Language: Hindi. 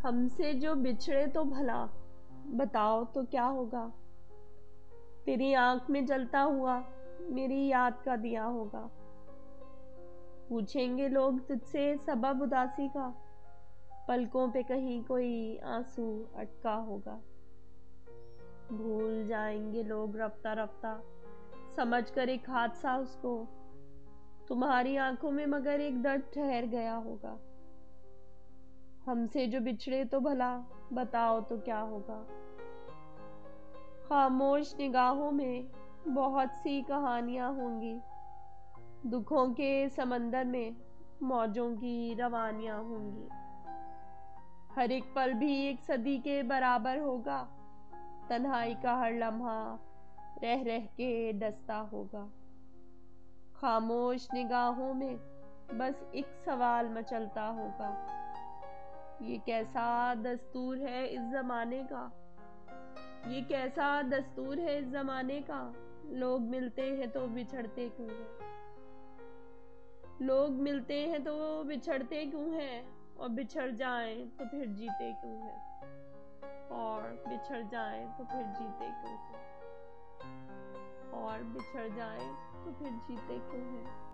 हमसे जो बिछड़े तो भला, बताओ तो क्या होगा। तेरी आंख में जलता हुआ मेरी याद का दिया होगा। पूछेंगे लोग तुझसे सबब उदासी का, पलकों पे कहीं कोई आंसू अटका होगा। भूल जाएंगे लोग रफ्ता रफ्ता, समझ कर एक हादसा उसको, तुम्हारी आंखों में मगर एक दर्द ठहर गया होगा। हमसे जो बिछड़े तो भला, बताओ तो क्या होगा। खामोश निगाहों में बहुत सी कहानियां होंगी, दुखों के समंदर में मौजों की रवानियां होंगी। हर एक पल भी एक सदी के बराबर होगा, तन्हाई का हर लम्हा रह रह के डसता होगा। खामोश निगाहों में बस एक सवाल मचलता होगा, ये कैसा दस्तूर है इस जमाने का, ये कैसा दस्तूर है इस जमाने का। लोग मिलते हैं तो बिछड़ते क्यों हैं, लोग मिलते हैं तो बिछड़ते क्यों हैं, और बिछड़ जाएं तो फिर जीते क्यों हैं, और बिछड़ जाएं तो फिर जीते क्यों हैं, और बिछड़ जाएं तो फिर जीते क्यों हैं।